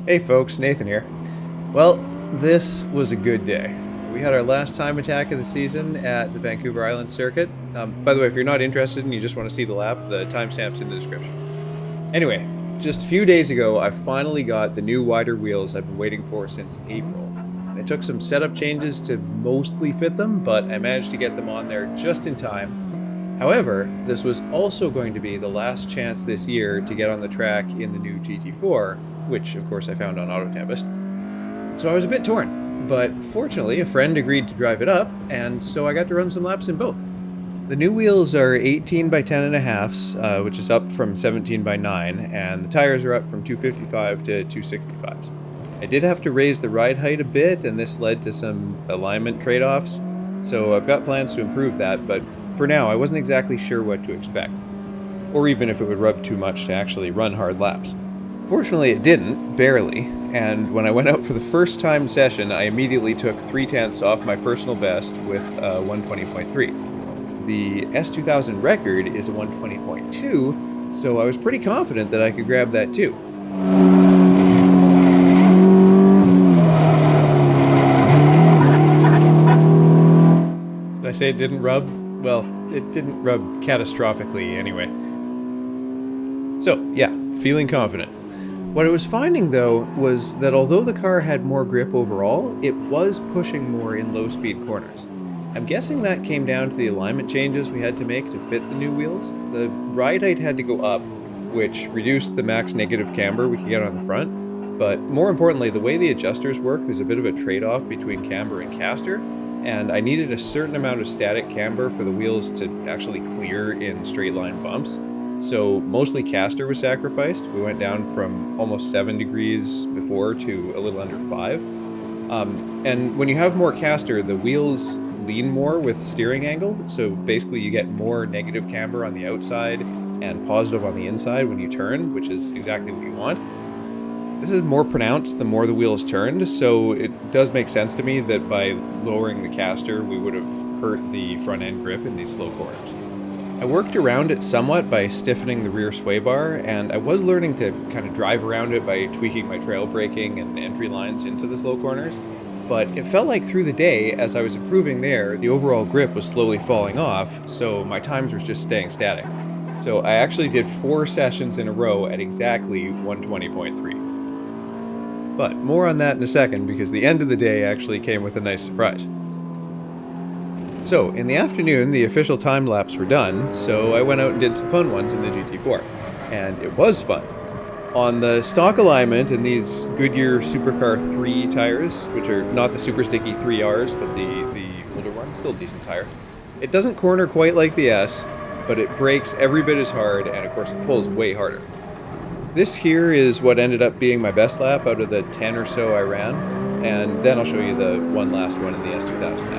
Hey folks, Nathan here. Well, this was a good day. We had our last time attack of the season at the Vancouver Island circuit. By the way, if you're not interested and you just want to see the lap, the timestamp's in the description. Anyway, just a few days ago, I finally got the new wider wheels I've been waiting for since April. It took some setup changes to mostly fit them, but I managed to get them on there just in time. However, this was also going to be the last chance this year to get on the track in the new GT4, which of course I found on AutoTempest. So I was a bit torn, but fortunately a friend agreed to drive it up, and so I got to run some laps in both. The new wheels are 18 by 10.5s, which is up from 17 by 9, and the tires are up from 255 to 265s. I did have to raise the ride height a bit, and this led to some alignment trade-offs, so I've got plans to improve that, but for now I wasn't exactly sure what to expect, or even if it would rub too much to actually run hard laps. Fortunately it didn't, barely, and when I went out for the first time session I immediately took 0.3 off my personal best with a 120.3. The S2000 record is a 120.2, so I was pretty confident that I could grab that too. Did I say it didn't rub? Well, it didn't rub catastrophically anyway. So, yeah, feeling confident. What I was finding though was that although the car had more grip overall, it was pushing more in low-speed corners. I'm guessing that came down to the alignment changes we had to make to fit the new wheels. The ride height had to go up, which reduced the max negative camber we could get on the front, but more importantly, the way the adjusters work, there's a bit of a trade-off between camber and caster, and I needed a certain amount of static camber for the wheels to actually clear in straight line bumps. So mostly caster was sacrificed. We went down from almost 7 degrees before to a little under 5. And when you have more caster, the wheels lean more with steering angle. So basically you get more negative camber on the outside and positive on the inside when you turn, which is exactly what you want. This is more pronounced the more the wheels turned, so it does make sense to me that by lowering the caster, we would have hurt the front end grip in these slow corners. I worked around it somewhat by stiffening the rear sway bar, and I was learning to kind of drive around it by tweaking my trail braking and entry lines into the slow corners. But it felt like through the day, as I was improving there, the overall grip was slowly falling off, so my times were just staying static. So I actually did 4 sessions in a row at exactly 120.3. But more on that in a second, because the end of the day actually came with a nice surprise. So, in the afternoon, the official time laps were done, so I went out and did some fun ones in the GT4. And it was fun. On the stock alignment in these Goodyear Supercar 3 tires, which are not the super sticky 3Rs, but the older one, still a decent tire, it doesn't corner quite like the S, but it brakes every bit as hard, and of course it pulls way harder. This here is what ended up being my best lap out of the 10 or so I ran, and then I'll show you the one last one in the S2000 after this.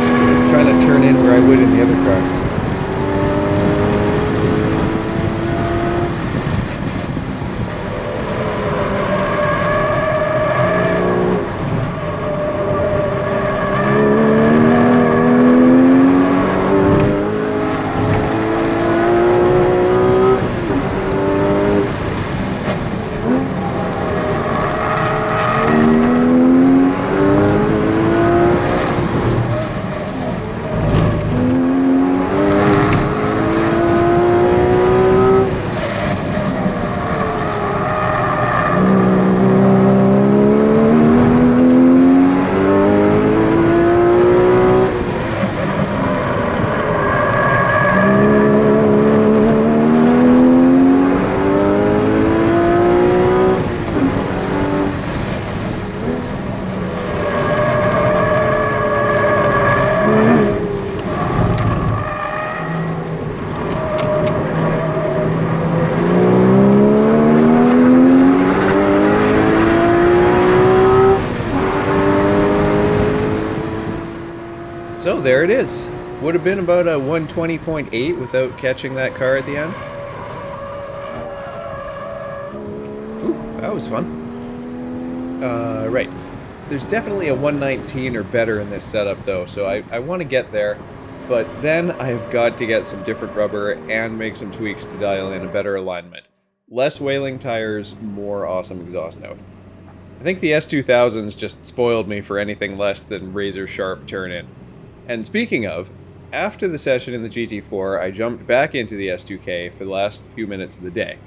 Still trying to turn in where I would in the other car. So there it is. Would have been about a 120.8 without catching that car at the end. Ooh, that was fun. Right. There's definitely a 119 or better in this setup though, so I want to get there. But then I have got to get some different rubber and make some tweaks to dial in a better alignment. Less whaling tires, more awesome exhaust note. I think the S2000s just spoiled me for anything less than razor sharp turn-in. And speaking of, after the session in the GT4, I jumped back into the S2K for the last few minutes of the day.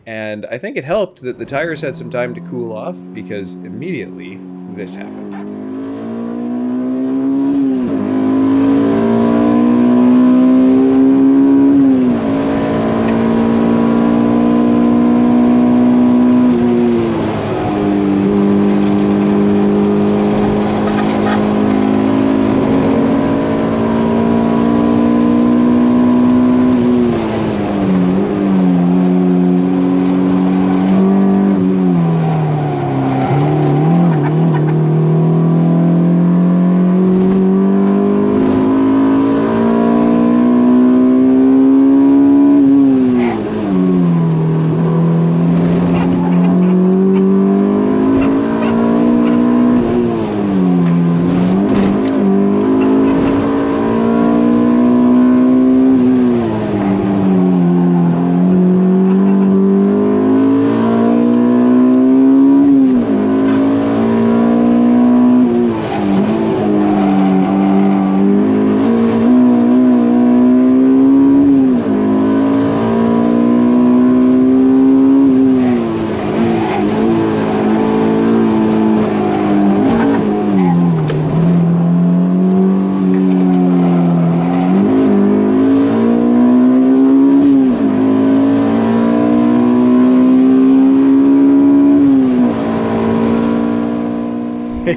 And I think it helped that the tires had some time to cool off, because immediately this happened.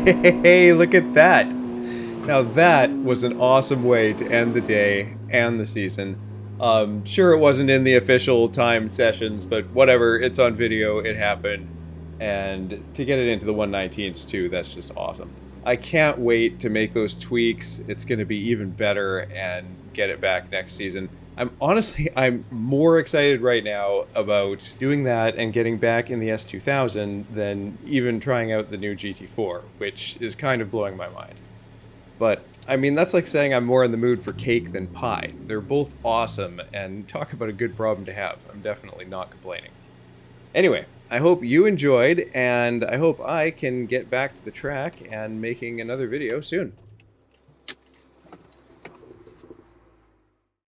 Hey, look at that! Now that was an awesome way to end the day and the season. Sure it wasn't in the official timed sessions, but whatever, it's on video, it happened. And to get it into the 119s too, that's just awesome. I can't wait to make those tweaks. It's going to be even better and get it back next season. I'm more excited right now about doing that and getting back in the S2000 than even trying out the new GT4, which is kind of blowing my mind. But, I mean, that's like saying I'm more in the mood for cake than pie. They're both awesome, and talk about a good problem to have. I'm definitely not complaining. Anyway, I hope you enjoyed, and I hope I can get back to the track and making another video soon.